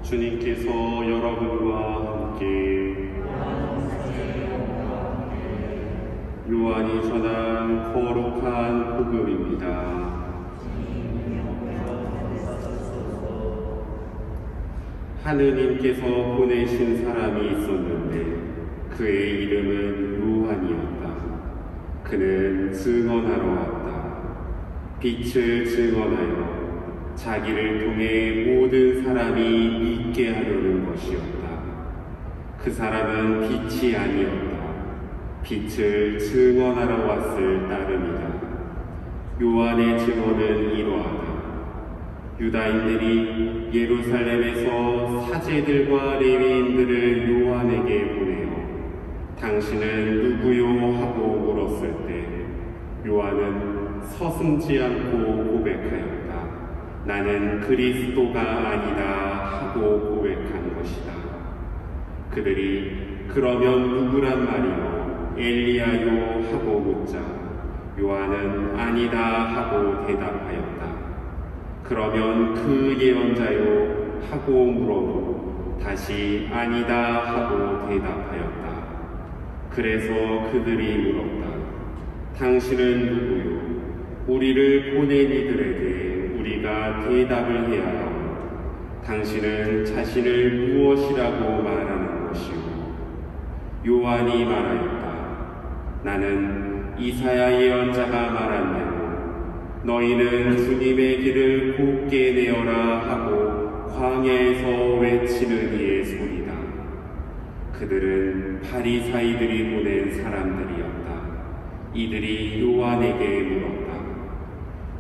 주님께서 여러분과 함께 요한이 전한 거룩한 복음입니다. 하느님께서 보내신 사람이 있었는데 그의 이름은 요한이었다. 그는 증언하러 왔다. 빛을 증언하여 자기를 통해 모든 사람이 믿게 하려는 것이었다. 그 사람은 빛이 아니었다. 빛을 증언하러 왔을 따름이다. 요한의 증언은 이러하다. 유다인들이 예루살렘에서 사제들과 레위인들을 요한에게 보내어 당신은 누구요? 하고 물었을 때 요한은 서슴지 않고 고백하였다. 나는 그리스도가 아니다 하고 고백한 것이다. 그들이 그러면 누구란 말이요? 엘리야요? 하고 묻자 요한은 아니다 하고 대답하였다. 그러면 그 예언자요? 하고 물어도 다시 아니다 하고 대답하였다. 그래서 그들이 물었다. 당신은 누구요? 우리를 보낸 이들에게 우리가 대답을 해야 하오. 당신은 자신을 무엇이라고 말하는 것이오? 요한이 말하였다. 나는 이사야 예언자가 말한 대로 너희는 주님의 길을 곱게 내어라 하고 광야에서 외치는 이의 소리다. 그들은 바리사이들이 보낸 사람들이었다. 이들이 요한에게 물었다.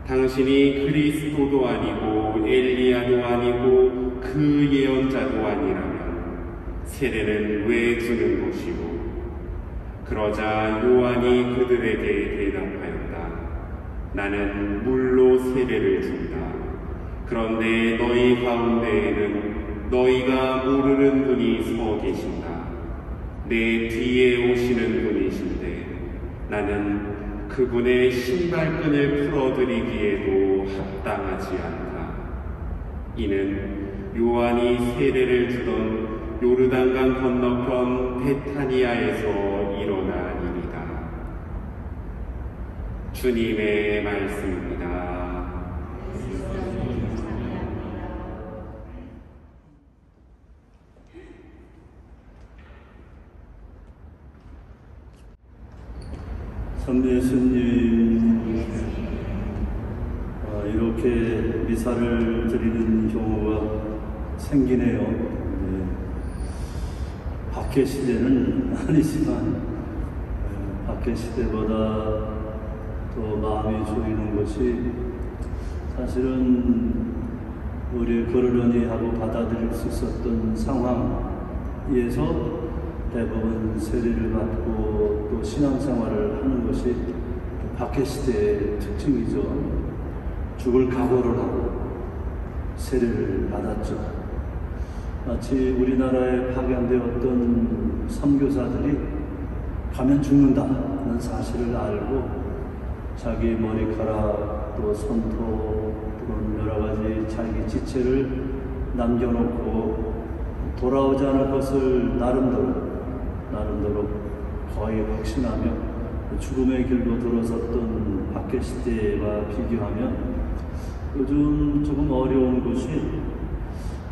당신이 그리스도도 아니고 엘리야도 아니고 그 예언자도 아니라면 세례는 왜 주는 것이고? 그러자 요한이 그들에게 대답하였다. 나는 물로 세례를 준다. 그런데 너희 가운데에는 너희가 모르는 분이 서 계신다. 내 뒤에 오시는 분이신데 나는 그분의 신발끈을 풀어드리기에도 합당하지 않다. 이는 요한이 세례를 주던 요르단강 건너편 베타니아에서 일어난 일이다. 주님의 말씀입니다. 선배 예수님, 이렇게 미사를 드리는 경우가 생기네요. 네. 박해 시대는 아니지만 박해 시대보다 더 마음이 졸이는 것이 사실은 우리 그러려니 하고 받아들일 수 있었던 상황에서 대부분 세례를 받고 또 신앙생활을 하는 것이 박해 시대의 특징이죠. 죽을 각오를 하고 세례를 받았죠. 마치 우리나라에 파견되었던 선교사들이 가면 죽는다는 사실을 알고 자기 머리카락 또 손톱 또는 여러 가지 자기 지체를 남겨놓고 돌아오지 않을 것을 나름대로 거의 확신하며 죽음의 길로 들어섰던 박해 시대와 비교하면 요즘 조금 어려운 것이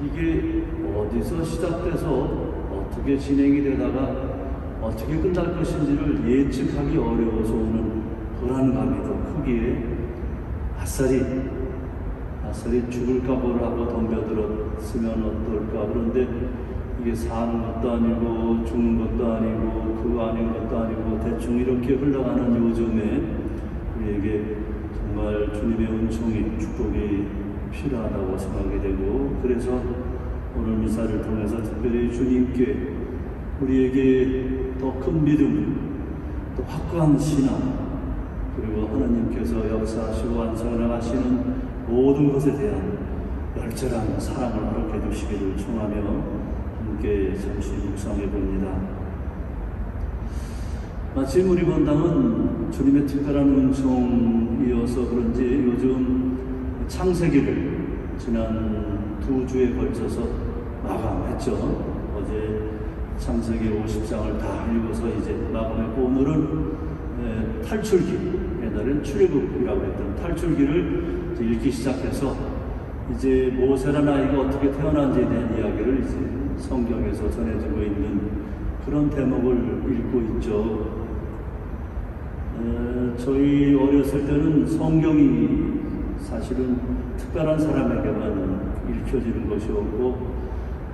이게 어디서 시작돼서 어떻게 진행이 되다가 어떻게 끝날 것인지를 예측하기 어려워서 오는 불안감이 더 크기에 아싸리 죽을 각오를 하고 덤벼들었으면 어떨까. 그런데 이게 사는 것도 아니고 죽는 것도 아니고 그거 아닌 것도 아니고 대충 이렇게 흘러가는 요즘에 우리에게 정말 주님의 은총이 축복이 필요하다고 생각이 되고, 그래서 오늘 미사를 통해서 특별히 주님께 우리에게 더 큰 믿음, 또 확고한 신앙, 그리고 하나님께서 역사하시고 완성을 하시는 모든 것에 대한 열절한 사랑을 허락해 주시기를 청하며 함께 잠시 묵상해 봅니다. 마침 우리 본당은 주님의 특별한 은총이어서 그런지 요즘 창세기를 지난 2주에 걸쳐서 마감했죠. 어제 창세기 50장을 다 읽어서 이제 마감했고, 오늘은 탈출기, 옛날엔 출애굽이라고 했던 탈출기를 이제 읽기 시작해서 이제 모세라는 아이가 어떻게 태어난지에 대한 이야기를 이제 성경에서 전해지고 있는 그런 대목을 읽고 있죠. 저희 어렸을 때는 성경이 사실은 특별한 사람에게만 읽혀지는 것이었고,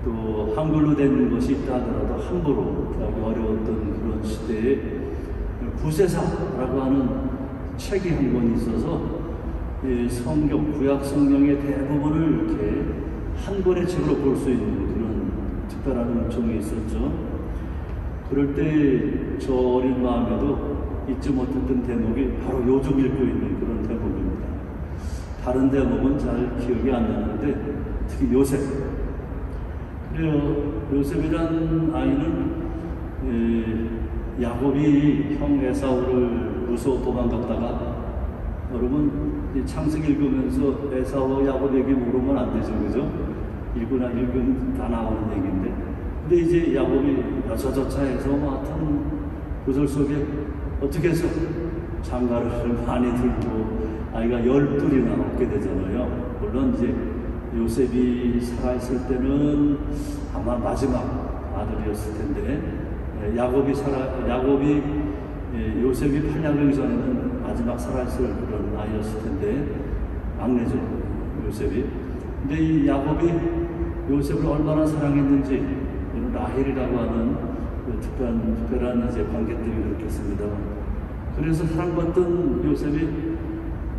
또 한글로 된 것이 있다 하더라도 함부로 구하기 어려웠던 그런 시대에 구세사라고 하는 책이 한 권 있어서 성경, 구약 성경의 대부분을 이렇게 한 권의 책으로 볼 수 있는 그런 특별한 은총이 있었죠. 그럴 때 저 어린 마음에도 잊지 못했던 대목이 바로 요즘 읽고 있는 그런 대목입니다. 다른 대목은 잘 기억이 안 나는데 특히 요셉. 그래요. 요셉이란 아이는 야곱이 형 에사우를 무서워 도망갔다가, 여러분 창세기 읽으면서 에사우와 야곱에게 물으면 안 되죠, 그죠? 읽으면 다 나오는 얘기인데, 근데 이제 야곱이 여차저차해서 하여튼 구절 속에 어떻게 해서 장가를 많이 들고 아이가 12이나 얻게 되잖아요. 물론 이제 요셉이 살아있을 때는 아마 마지막 아들이었을 텐데, 요셉이 팔려가기 전에는 마지막 살아있을 그런 아이였을 텐데, 막내죠, 요셉이. 근데 이 야곱이 요셉을 얼마나 사랑했는지, 라헬이라고 하는 특별한 이제 관계 때문에 그렇겠습니다. 그래서 사랑받던 요셉이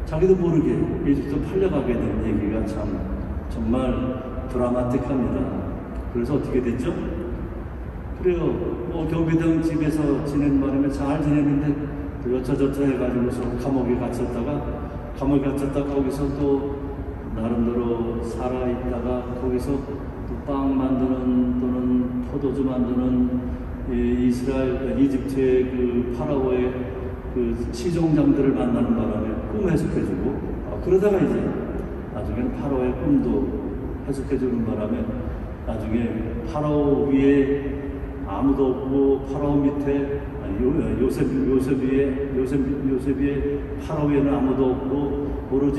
자기도 모르게 이집트 팔려가게 된 얘기가 참 정말 드라마틱합니다. 그래서 어떻게 됐죠? 그래요. 경비병 집에서 지낸 바람에 잘 지냈는데 또 여차저차 해가지고서 감옥에 갇혔다가 거기서 또 나름대로 살아있다가 거기서 또 빵 만드는 또는 포도주 만드는 이집트의 그 파라오의 그 시종장들을 만나는 바람에 꿈 해석해주고, 그러다가 이제 나중에는 파라오의 꿈도 해석해주는 바람에 나중에 파라오 위에 아무도 없고 파라오 밑에 요셉 위에 파라오 위에는 아무도 없고 오로지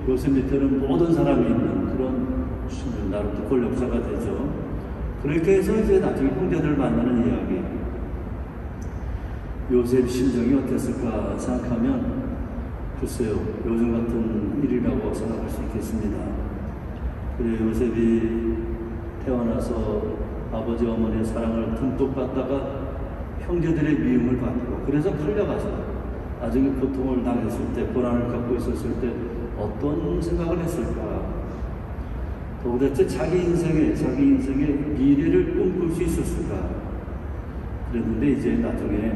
요셉 밑에는 모든 사람이 있는 그런 나름대로 권력자가 되죠. 그렇게 해서 이제 나중에 형제들을 만나는 이야기. 요셉 심정이 어땠을까 생각하면 글쎄요, 요즘 같은 일이라고 생각할 수 있겠습니다. 그래, 요셉이 태어나서 아버지 어머니의 사랑을 듬뿍 받다가 형제들의 미움을 받고, 그래서 팔려가서 나중에 고통을 당했을 때, 고난을 갖고 있었을 때 어떤 생각을 했을까? 도대체 자기 인생의 미래를 꿈꿀 수 있었을까? 그랬는데 이제 나중에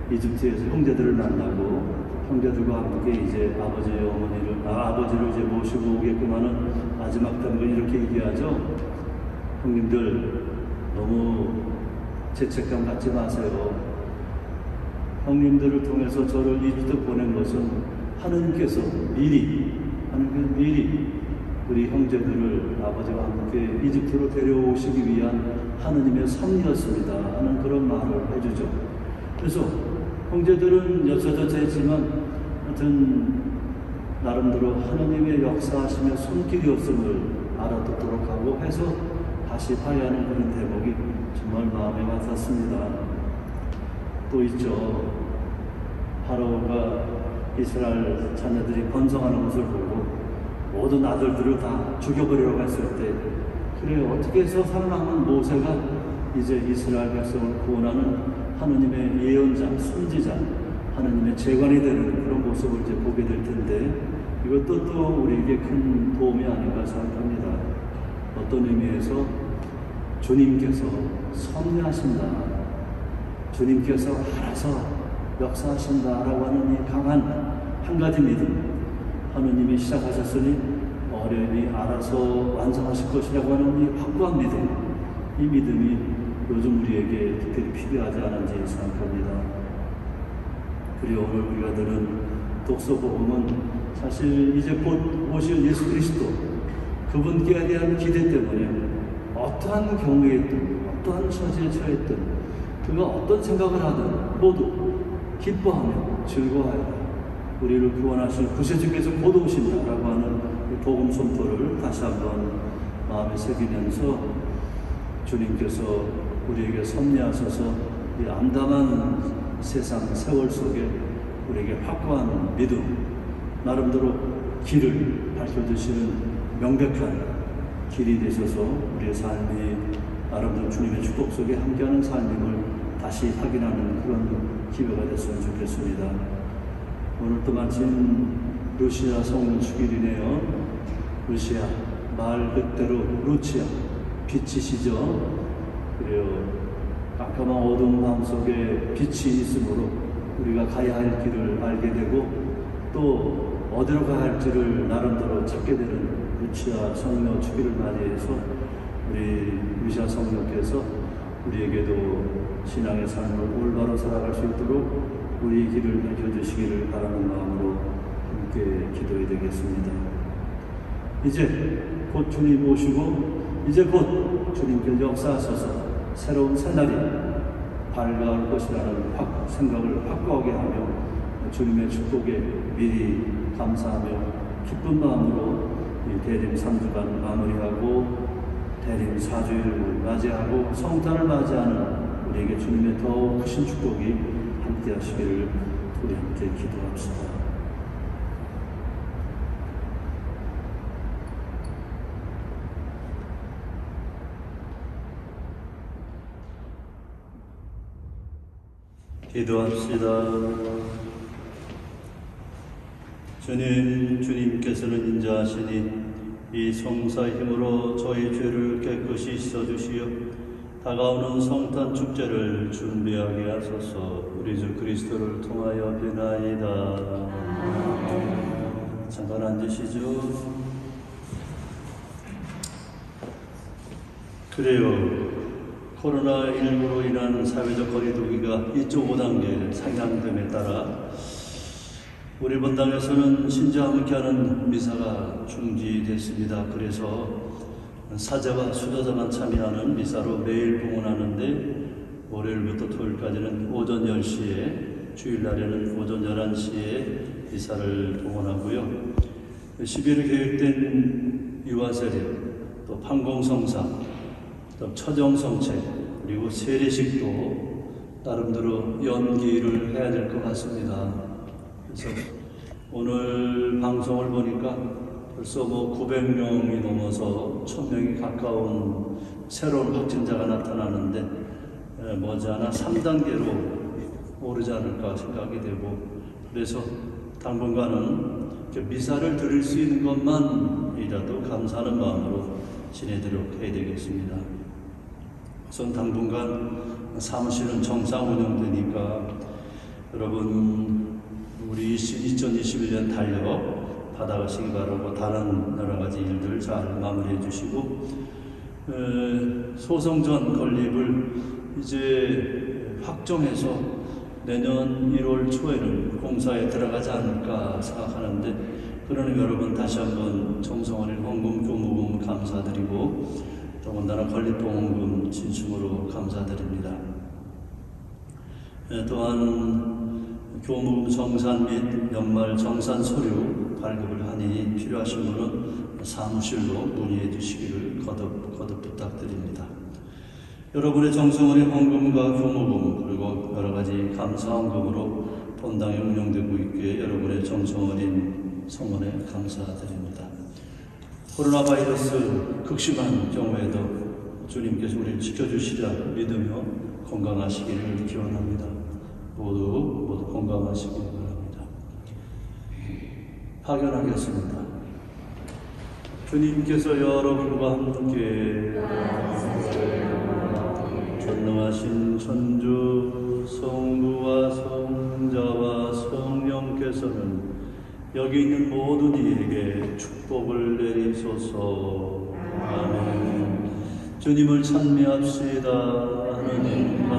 이집트에서 형제들을 만나고 형제들과 함께 이제 아버지를 이제 모시고 오겠구만은 마지막 단건 이렇게 얘기하죠. 형님들 너무 죄책감 갖지 마세요. 형님들을 통해서 저를 이집트 보낸 것은 하느님께서 미리 우리 형제들을 아버지와 함께 이집트로 데려오시기 위한 하느님의 섭리였습니다 하는 그런 말을 해주죠. 그래서 형제들은 여차저차 했지만 하여튼 나름대로 하느님의 역사하심의 손길이었음을 알아듣도록 하고 해서 다시 파야하는 그런 대목이 정말 마음에 와닿습니다. 또 있죠. 파라오가 이스라엘 자녀들이 번성하는 것을 보고 모든 아들들을 다 죽여버리려고 했을 때, 그래 어떻게 해서 살아남은 모세가 이제 이스라엘 백성을 구원하는 하느님의 예언자, 선지자, 하느님의 재관이 되는 그런 모습을 이제 보게 될 텐데, 이것도 또 우리에게 큰 도움이 아닌가 생각합니다. 어떤 의미에서 주님께서 섭리하신다, 주님께서 알아서 역사하신다라고 하는 이 강한 한 가지 믿음, 하느님이 시작하셨으니 하려니 알아서 완성하실 것이라고 하는 이 확고한 믿음, 이 믿음이 요즘 우리에게 특별히 필요하지 않은지 생각합니다. 그리고 오늘 우리가 들은 독서복음은 사실 이제 곧 오실 예수 그리스도 그분께 대한 기대 때문에 어떠한 경우에 있든 어떠한 처지에 처했든 그가 어떤 생각을 하든 모두 기뻐하며 즐거워하여 우리를 구원하실 구세주께서 곧 오신다라고 하는 복음 선포를 다시 한번 마음에 새기면서 주님께서 우리에게 섭리하셔서 이 암담한 세상 세월 속에 우리에게 확고한 믿음, 나름대로 길을 밝혀주시는 명백한 길이 되셔서 우리의 삶이 나름대로 주님의 축복 속에 함께하는 삶임을 다시 확인하는 그런 기회가 됐으면 좋겠습니다. 오늘 또 마침 루시아 성령 축일이네요. 루시아, 말 그대로 루치아, 빛이시죠. 그래요. 깜깜한 어두운 밤 속에 빛이 있으므로 우리가 가야 할 길을 알게 되고 또 어디로 가야 할지를 나름대로 찾게 되는 루치아 성령 축일을 맞이해서 우리 루시아 성령께서 우리에게도 신앙의 삶을 올바로 살아갈 수 있도록 우리 길을 밝혀주시기를 바라는 마음으로 함께 기도해야 되겠습니다. 이제 곧 주님 오시고 이제 곧 주님께 역사하셔서 새로운 새날이 밝아올 것이라는 생각을 확고하게 하며 주님의 축복에 미리 감사하며 기쁜 마음으로 이 대림 3주간 마무리하고 대림 4주일을 맞이하고 성탄을 맞이하는 우리에게 주님의 더욱 크신 축복이 함께 하시기를 우리 함께 기도합시다. 기도합시다. 주님께서는 인자하시니 이 성사의 힘으로 저희 죄를 깨끗이 씻어주시어 다가오는 성탄 축제를 준비하게 하소서. 우리 주 그리스도를 통하여 비나이다. 잠깐 앉으시죠. 그래요. 코로나19로 인한 사회적 거리두기가 2.5단계 상향됨에 따라 우리 본당에서는 신자와 함께하는 미사가 중지됐습니다. 그래서 사제와 수도자만 참여하는 미사로 매일 봉헌하는데 월요일부터 토요일까지는 오전 10시에 주일날에는 오전 11시에 미사를 봉헌하고요. 11일 계획된 유아세례, 또 판공성사, 또 처정성체, 그리고 세례식도 나름대로 연기를 해야 될 것 같습니다. 그래서 오늘 방송을 보니까 벌써 900명이 넘어서 1000명이 가까운 새로운 확진자가 나타나는데 머지않아 3단계로 오르지 않을까 생각이 되고, 그래서 당분간은 미사를 드릴 수 있는 것만이라도 감사하는 마음으로 지내도록 해야 되겠습니다. 우선 당분간 사무실은 정상 운영되니까 여러분 우리 2021년 달력 받아가시기 바라고, 다른 여러 가지 일들 잘 마무리해 주시고, 소성전 건립을 이제 확정해서 내년 1월 초에는 공사에 들어가지 않을까 생각하는데, 그러니 여러분 다시 한번 정성어린 헌금, 교무금 감사드리고 더군다나 건립보험금 진심으로 감사드립니다. 또한 교무금 정산 및 연말 정산 서류 발급을 하니 필요하신 분은 사무실로 문의해 주시기를 거듭 부탁드립니다. 여러분의 정성어린 헌금과 교무금 그리고 여러 가지 감사헌금으로 본당이 운영되고 있기에 여러분의 정성어린 성원에 감사드립니다. 코로나 바이러스 극심한 경우에도 주님께서 우리를 지켜주시리라 믿으며 건강하시기를 기원합니다. 모두 건강하시기 바랍니다. 파견하겠습니다. 주님께서 여러분과 함께 전능하신 천주 성부와 성자와 성령께서는 여기 있는 모든 이에게 축복 축복을 내리소서. 아멘. 주님을 찬미합시다. 하느님